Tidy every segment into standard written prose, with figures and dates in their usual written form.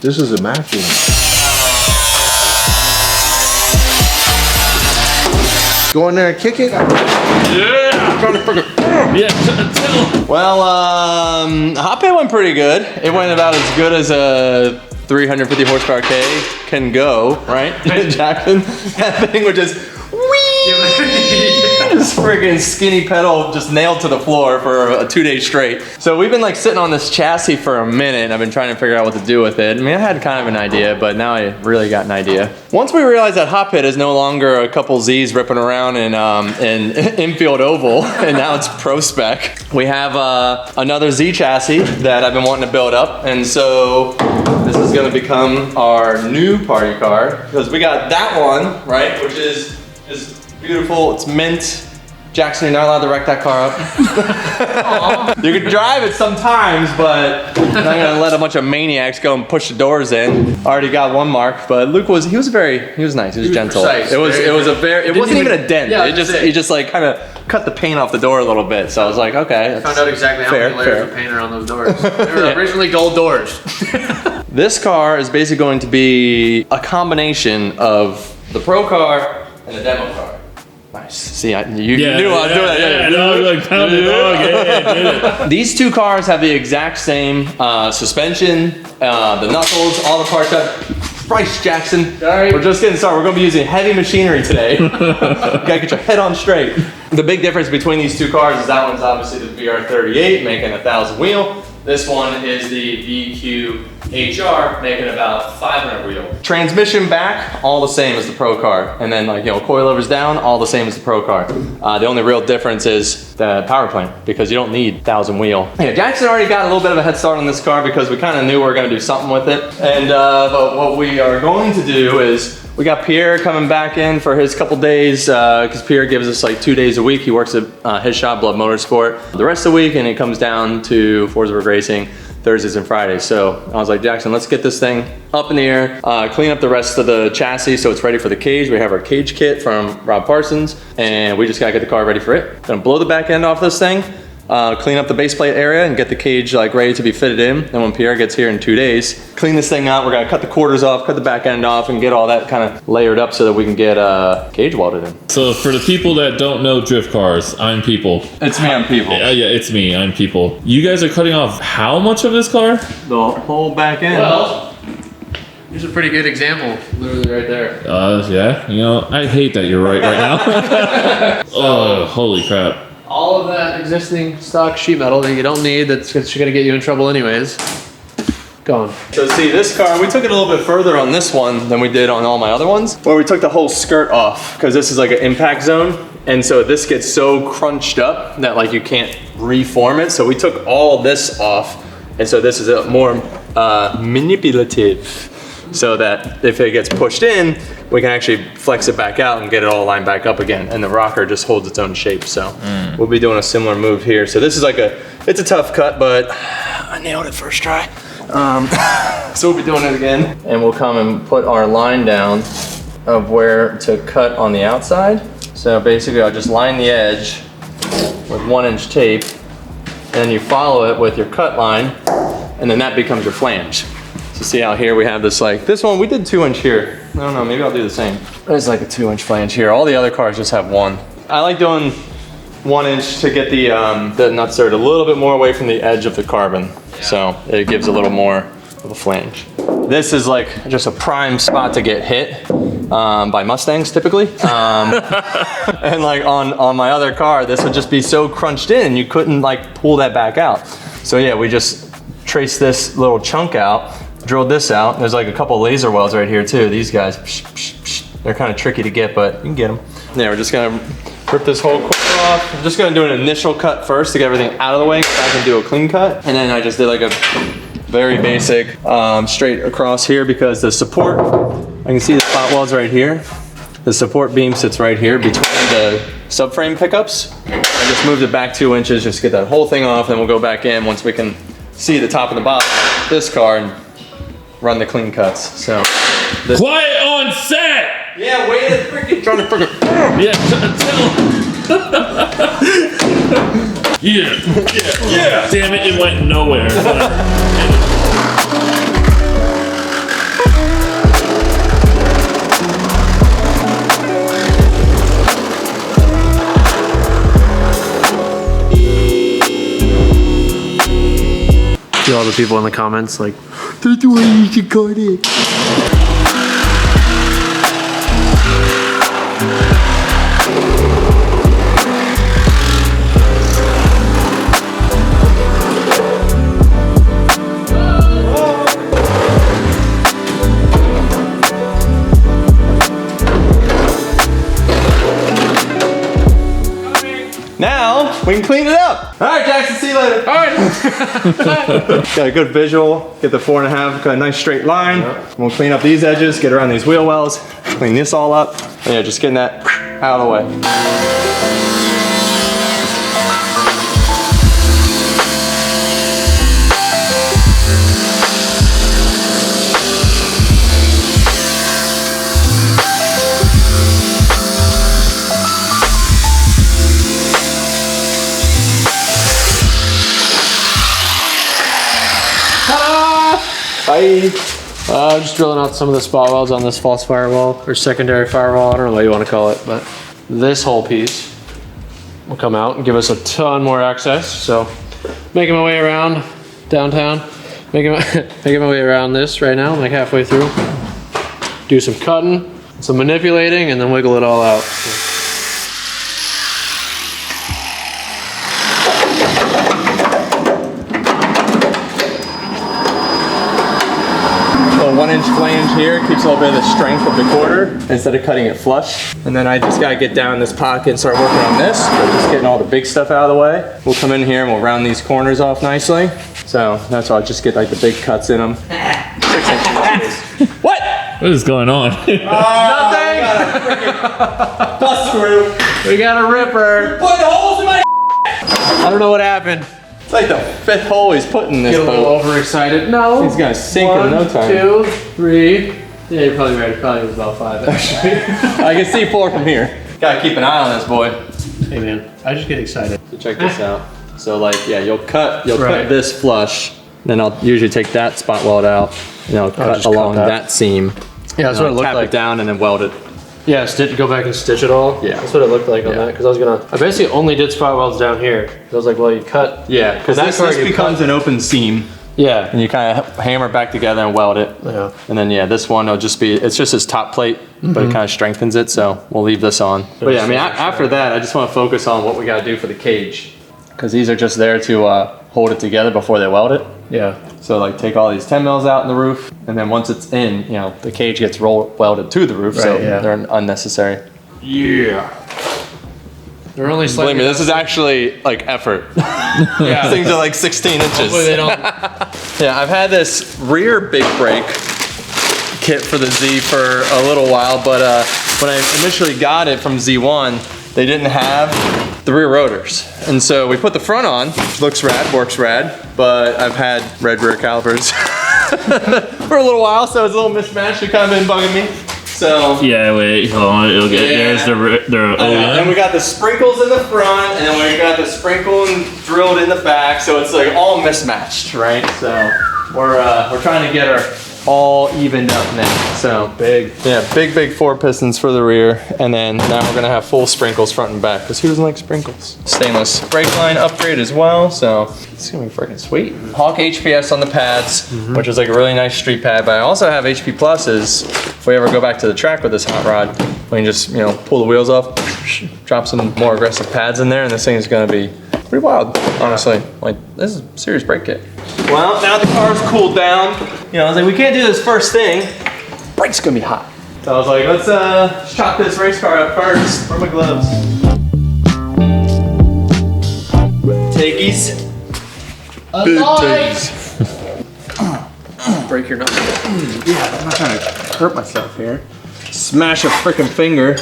This is immaculate. Go in there and kick it. Yeah. Trying to freaking. Yeah. Well, hot pit went pretty good. It went about as good as a 350 horsepower K can go, right? Jackson, that thing would just this friggin' skinny pedal just nailed to the floor for 2 days straight. So we've been like sitting on this chassis for a minute. I've been trying to figure out what to do with it. I mean, I had kind of an idea, but now I really got an idea. Once we realized that hot pit is no longer a couple Z's ripping around in infield oval, and now it's pro spec, we have another Z chassis that I've been wanting to build up, and so this is going to become our new party car, because we got that one, right, which is beautiful. It's mint. Jackson, you're not allowed to wreck that car up. You can drive it sometimes, but I'm not gonna let a bunch of maniacs go and push the doors in. Already got one mark, but Luke was nice. He was gentle. Precise, it wasn't even a dent. Yeah, he just like kind of cut the paint off the door a little bit. So I was like, okay. Found out exactly how many layers of paint are on those doors. They were originally gold doors. This car is basically going to be a combination of the pro car and the demo car. Nice. See, you knew I was doing that. Yeah, no, I was like, pound the dog. Yeah, did it. These two cars have the exact same suspension, the knuckles, all the parts up. Christ, Jackson. Sorry. We're just getting started. We're going to be using heavy machinery today. You got to get your head on straight. The big difference between these two cars is that one's obviously the VR38, making 1,000 wheel. This one is the VQ HR, making about 500 wheel. Transmission back, all the same as the pro car. And then coilovers down, all the same as the pro car. The only real difference is the power plant, because you don't need 1,000 wheel. Yeah, Jackson already got a little bit of a head start on this car because we kind of knew we were going to do something with it. And but what we are going to do is, we got Pierre coming back in for his couple days, because Pierre gives us like 2 days a week. He works at his shop, Blood Motorsport, the rest of the week, and he comes down to Forsberg Racing Thursdays and Fridays. So I was like, Jackson, let's get this thing up in the air, clean up the rest of the chassis so it's ready for the cage. We have our cage kit from Rob Parsons, and we just gotta get the car ready for it. Gonna blow the back end off this thing, clean up the base plate area and get the cage like ready to be fitted in. And when Pierre gets here in 2 days, clean this thing out. We're gonna cut the quarters off, cut the back end off, and get all that kind of layered up so that we can get cage welded in. So for the people that don't know drift cars, I'm People. It's me, I'm People. Yeah, it's me, I'm People. You guys are cutting off how much of this car? The whole back end. Well, here's a pretty good example, literally right there. Yeah, I hate that you're right now. Oh, holy crap. All of that existing stock sheet metal that you don't need, that's going to get you in trouble anyways, gone. So see, this car, we took it a little bit further on this one than we did on all my other ones, where we took the whole skirt off, because this is like an impact zone. And so this gets so crunched up that like you can't reform it. So we took all this off. And so this is a more manipulative, so that if it gets pushed in, we can actually flex it back out and get it all lined back up again. And the rocker just holds its own shape. So we'll be doing a similar move here. So this is like it's a tough cut, but I nailed it first try. So we'll be doing it again. And we'll come and put our line down of where to cut on the outside. So basically I'll just line the edge with 1-inch tape, and then you follow it with your cut line, and then that becomes your flange. So see how here we have this this one, we did 2-inch here. I don't know, maybe I'll do the same. There's like a 2-inch flange here. All the other cars just have 1. I like doing 1-inch to get the nuts there a little bit more away from the edge of the carbon. Yeah. So it gives a little more of a flange. This is like just a prime spot to get hit by Mustangs typically. And like on my other car, this would just be so crunched in, you couldn't like pull that back out. So yeah, we just traced this little chunk out, drilled this out. There's like a couple laser welds right here too. These guys, they're kind of tricky to get, but you can get them. Yeah, we're just gonna rip this whole corner off. I'm just gonna do an initial cut first to get everything out of the way, so I can do a clean cut. And then I just did like a very basic straight across here, because the support, I can see the spot welds right here. The support beam sits right here between the subframe pickups. I just moved it back 2 inches just to get that whole thing off, then we'll go back in once we can see the top and the bottom of this car and run the clean cuts. So Quiet on set! yeah, wait a freaking trying to freaking Yeah. Damn it, it went nowhere. all the people in the comments like, that's the way you should cut it. Now we can clean it up. All right, Jackson, see you later. All right. Got a good visual. Get the 4.5, got a nice straight line. We'll clean up these edges, get around these wheel wells, clean this all up. And yeah, just getting that out of the way. Bye. Just drilling out some of the spot welds on this false firewall or secondary firewall. I don't know what you want to call it, but this whole piece will come out and give us a ton more access. So making my way around downtown, making my way around this right now. I'm like halfway through. Do some cutting, some manipulating, and then wiggle it all out. A 1-inch flange here keeps a little bit of the strength of the quarter instead of cutting it flush. And then I just gotta get down in this pocket and start working on this. We're just getting all the big stuff out of the way. We'll come in here and we'll round these corners off nicely. So that's why I just get like the big cuts in them. 6 inches. What? What is going on? Nothing! Bust screw. We got a ripper. Put the holes in my I don't know what happened. It's like the 5th hole he's put in this Get a little boat. overexcited. No. He's gonna sink in no time. 1, 2, 3. Yeah, you're probably right. It probably was about 5 actually. I can see 4 from here. Gotta keep an eye on this boy. Hey man, I just get excited. So check this out. So like, yeah, you'll cut Right. this flush. Then I'll usually take that spot weld out. And I'll cut just cut along that. that seam. Yeah, that's what it looked tap like. it down and then weld it. Yeah, go back and stitch it all. Yeah. That's what it looked like on Yeah. that. Because I basically only did spot welds down here. I was like, well, you cut. Yeah, because That's this where you becomes an open seam. Yeah. And you kind of hammer it back together and weld it. Yeah. And then yeah, this one will just be, it's just this top plate, but it kind of strengthens it. So we'll leave this on. But yeah, I mean, after that, I just want to focus on what we got to do for the cage. Because these are just there to hold it together before they weld it. Yeah. So like take all these 10 mils out in the roof, and then once it's in, you know, the cage gets welded to the roof, so Right, yeah. they're unnecessary. Yeah. They're only slightly. Believe me, this is actually like effort. Yeah. These things are like 16 inches. Hopefully they don't. Yeah, I've had this rear big brake kit for the Z for a little while, but when I initially got it from Z1, they didn't have the rear rotors. And so we put the front on, which looks rad, works rad, but I've had red rear calipers for a little while, so it's a little mismatched. It kind of been bugging me. So Yeah, wait, hold on. It'll get there's the and we got the sprinkles in the front, and then we got the sprinkle drilled in the back, so it's like all mismatched, right? So we're trying to get our all evened up now. So big 4 pistons for the rear, and then now we're gonna have full sprinkles front and back, because who doesn't like sprinkles? Stainless brake line upgrade as well, so it's gonna be freaking sweet. Hawk HPS on the pads, which is like a really nice street pad, but I also have HP Pluses. If we ever go back to the track with this hot rod, we can just, you know, pull the wheels off, drop some more aggressive pads in there, and this thing is gonna be pretty wild, honestly. Like, this is a serious brake kit. Well, now the car's cooled down, you know, I was like, we can't do this first thing. Brake's gonna be hot. So I was like, let's chop this race car up first. Where are my gloves? Takeies. Break your knuckle. Yeah, I'm not trying to hurt myself here. Smash a freaking finger.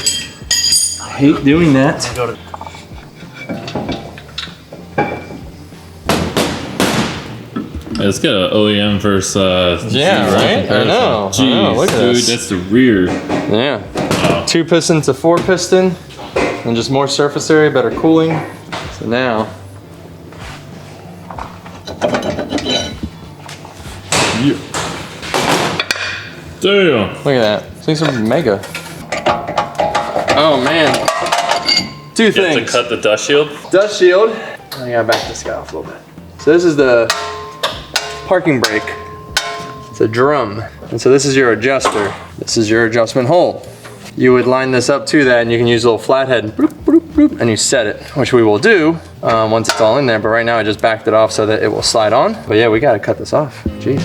I hate doing that. Let's get an OEM versus Yeah, Z right? comparison. I know. Jeez, Look at dude, this. that's the rear. Yeah. 2 piston to 4 piston. And just more surface area, better cooling. So now. Damn. Look at that. These are mega. Oh man. 2 You have to things. cut the dust shield. Dust shield. I gotta back this guy off a little bit. So this is the parking brake. It's a drum. And so this is your adjuster. This is your adjustment hole. You would line this up to that and you can use a little flathead and, bloop, bloop, bloop, and you set it, which we will do once it's all in there. But right now I just backed it off so that it will slide on. But yeah, we gotta cut this off. Jeez.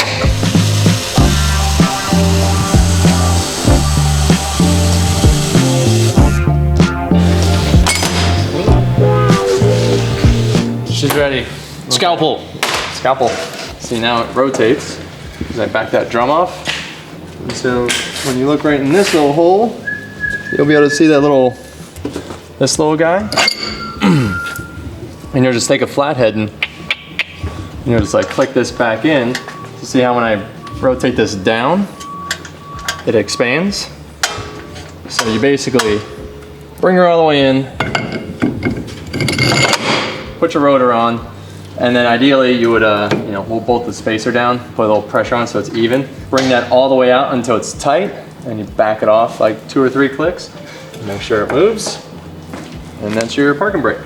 She's ready. Scalpel. Scalpel. See, now it rotates because I backed that drum off. And so when you look right in this little hole, you'll be able to see that this little guy. And you'll just take a flathead and you'll just like click this back in. So see how when I rotate this down, it expands. So you basically bring her all the way in, put your rotor on, and then ideally you would, we'll bolt the spacer down, put a little pressure on so it's even. Bring that all the way out until it's tight, and you back it off like 2 or 3 clicks. Make sure it moves, and that's your parking brake.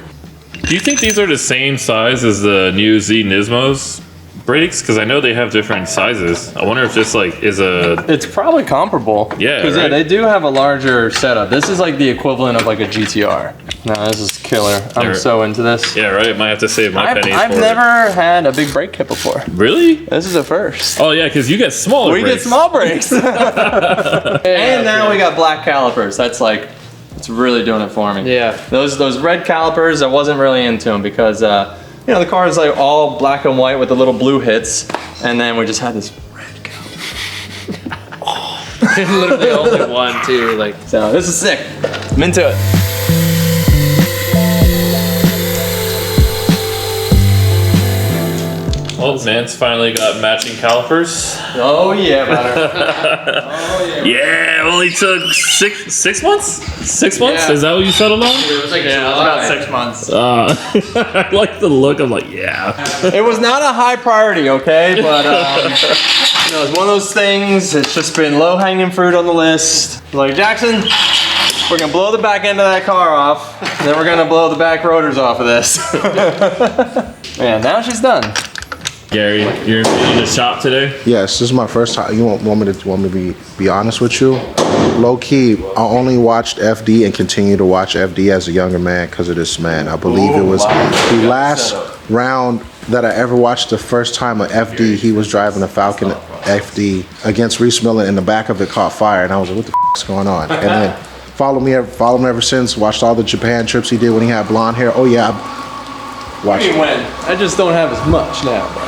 Do you think these are the same size as the new Z Nismo's brakes? Because I know they have different sizes. I wonder if this like is a... It's probably comparable. Yeah, because right? they do have a larger setup. This is like the equivalent of like a GTR. No, this is killer. I'm so into this. Yeah, right? Might have to save my pennies I've for never had a big brake kit before. Really? This is a first. Oh yeah, because you get smaller We brakes. get small brakes. And now we got black calipers. That's like, it's really doing it for me. Yeah. Those red calipers, I wasn't really into them because the car is like all black and white with the little blue hits, and then we just had this red caliper. Literally only one, too. Like, So this is sick. I'm into it. Well, Nance finally got matching calipers. Oh yeah, brother. Oh yeah. Yeah, only took six months? 6 months? Yeah. Is that what you settled on? it was like About 6 months. I like the look. I'm like, yeah. It was not a high priority, okay? But it's one of those things. It's just been low-hanging fruit on the list. Like, Jackson, we're gonna blow the back end of that car off, and then we're gonna blow the back rotors off of this. Man, now she's done. Gary, you're in the shop today? Yes, this is my first time. You want me to be honest with you? Low key, I only watched FD and continue to watch FD as a younger man because of this man. I believe it was the last round that I ever watched. The first time of FD, he was driving a Falcon FD against Reese Miller, and the back of it caught fire, and I was like, what the f is going on? And then followed him ever since. Watched all the Japan trips he did when he had blonde hair. Oh yeah. I mean, when? I just don't have as much now, bro.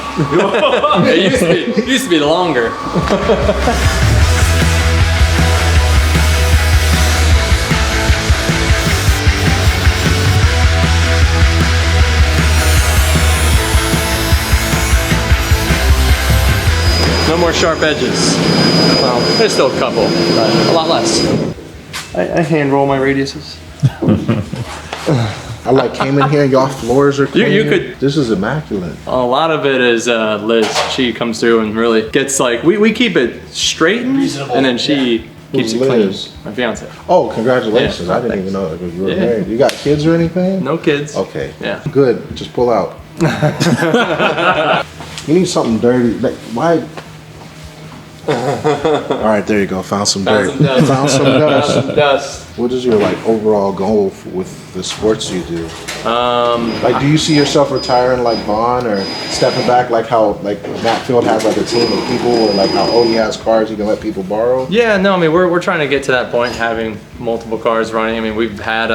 It used to be longer. No more sharp edges. Well, there's still a couple, but a lot less. I hand roll my radiuses. I like came in here, y'all floors are clean. You could- This is immaculate. A lot of it is Liz. She comes through and really gets like, we keep it straightened, and then she keeps it Who's clean. Liz? My fiancé. Oh, congratulations. Yeah, I didn't thanks. even know that you were Yeah. married. You got kids or anything? No kids. Okay. Yeah. Good. Just pull out. You need something dirty. Like, why? All right, there you go. Found some dirt. Found some dust. Found some dust. Some dust. What is your like overall goal with the sports you do? Like, do you see yourself retiring like Vaughn, or stepping back like how like Matt Field has like a team of people, or like how Odie has cars he can let people borrow? Yeah, no, I mean, we're trying to get to that point, having multiple cars running. I mean, we've had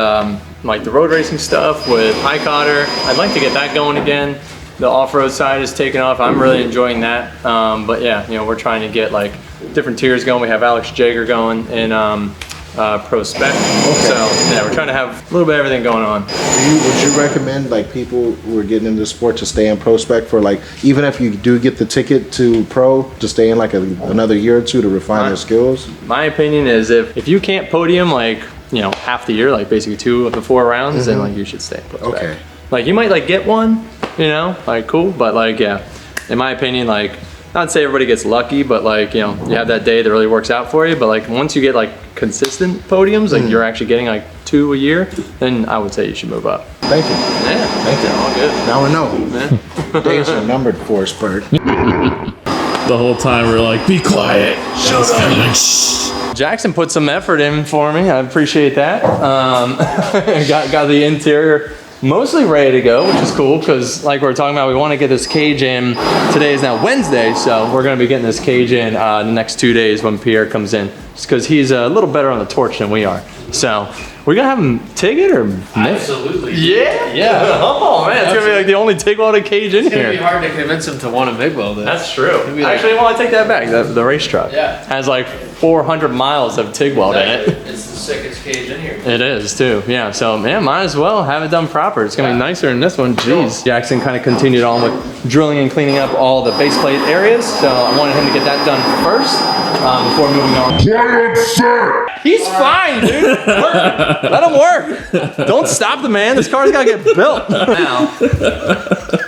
like the road racing stuff with High Cotter. I'd like to get that going again. The off-road side is taking off. I'm really enjoying that. But yeah, we're trying to get like different tiers going. We have Alex Jager going in Pro Spec. So yeah, we're trying to have a little bit of everything going on. Would you recommend like people who are getting into the sport to stay in Pro Spec for like, even if you do get the ticket to Pro, to stay in like another year or two to refine their skills? My opinion is if you can't podium like, half the year, like basically 2 of the 4 rounds, then like you should stay in Pro Spec. Okay. Like you might like get one, like cool, but like, yeah, in my opinion, like, not say everybody gets lucky, but like, you have that day that really works out for you. But like once you get like consistent podiums, like you're actually getting like 2 a year, then I would say you should move up. Thank you. Yeah, Thank you. all good. Now I know. Yeah. Days are numbered, Forsberg. The whole time we're like, be quiet. Shut up. Like, shh. Jackson put some effort in for me. I appreciate that. Got the interior mostly ready to go, which is cool because like we were talking about, we want to get this cage in. Today is now Wednesday, so we're going to be getting this cage in the next 2 days when Pierre comes in, just because he's a little better on the torch than we are. So we're going to have him TIG it or Absolutely. Yeah? Yeah. Oh man, it's going to be like the only TIG welded cage in It's gonna here. be hard to convince him to want to MIG weld it. That's true. be like- Actually, well, I take that back. The race truck has like 400 miles of TIG weld in it. It's the sickest cage in here. It is too, yeah. So man, might as well have it done proper. It's gonna be nicer than this one. Jeez. Jackson kind of continued on with drilling and cleaning up all the base plate areas. So I wanted him to get that done first before moving on. Quiet, sir! He's fine, dude. Work. Let him work. Don't stop the man. This car's gotta get built now.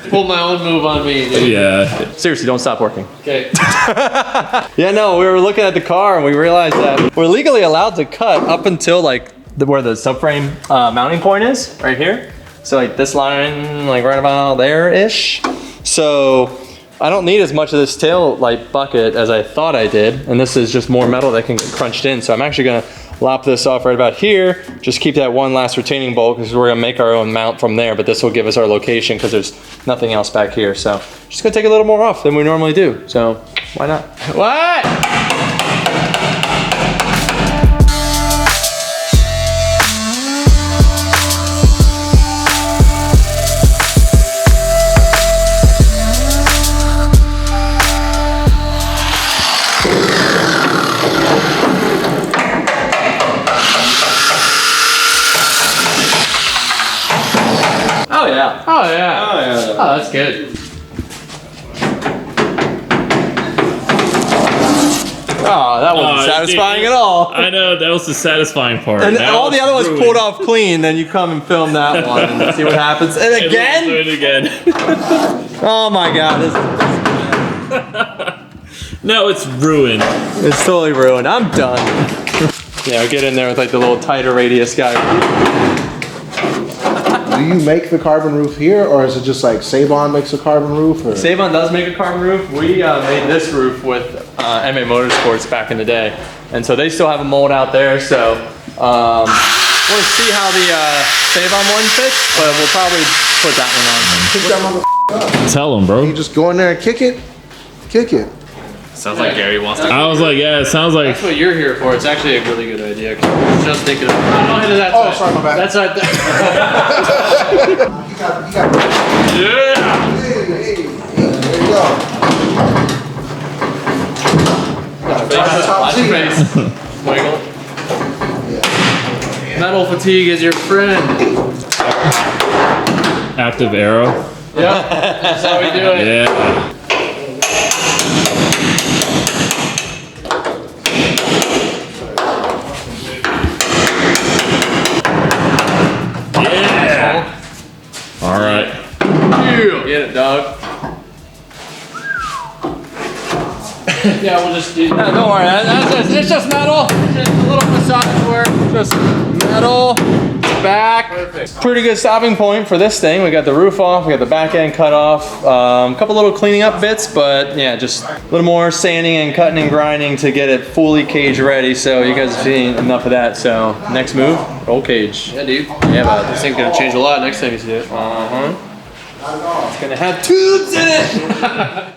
Pull my own move on me, dude. Yeah. Seriously, don't stop working. Okay. Yeah, no, we were looking at the car and we realized that we're legally allowed to cut up until like where the subframe mounting point is, right here. So like this line, like right about there-ish. So I don't need as much of this tail light bucket as I thought I did. And this is just more metal that can get crunched in. So I'm actually gonna lop this off right about here. Just keep that one last retaining bolt because we're gonna make our own mount from there, but this will give us our location because there's nothing else back here. So just gonna take a little more off than we normally do. So why not? What? Oh yeah. Oh yeah. Oh yeah. Oh, that's good. Oh, that wasn't satisfying at all. I know, that was the satisfying part. And Now all the it's other ones ruined. pulled off clean, then you come and film that one and see what happens. And And again? we'll do it again. Oh my god, No, it's ruined. it's totally ruined. I'm done. Yeah, I'll get in there with like the little tighter radius guy. Do you make the carbon roof here, or is it just like Savon makes a carbon roof? Or? Savon does make a carbon roof. We made this roof with MA Motorsports back in the day. And so they still have a mold out there. So we'll see how the Savon one fits, but we'll probably put that one on. Kick that mother Tell him, bro. You just go in there and kick it? Kick it. Sounds like Gary wants to. I was like, yeah, it sounds like. That's what you're here for. It's actually a really good idea. 'Cause I was just thinking of no, hit it that Oh, side. sorry, my bad. That side. You got Yeah! hey, there you go. Watch your face. Wiggle. Metal fatigue is your friend. Active arrow. Yeah, that's how we do it. Yeah. Yeah. All right. Get it, dog. Yeah, we'll just do. No, don't worry, it's just metal. Just a little massage work. Just metal, back. Perfect. Pretty good stopping point for this thing. We got the roof off, we got the back end cut off. A couple little cleaning up bits, but yeah, just a little more sanding and cutting and grinding to get it fully cage ready. So you guys have seen enough of that. So next move, roll cage. Yeah, dude. Yeah, bud. This thing's gonna change a lot next time you see it. It's gonna have tubes in it.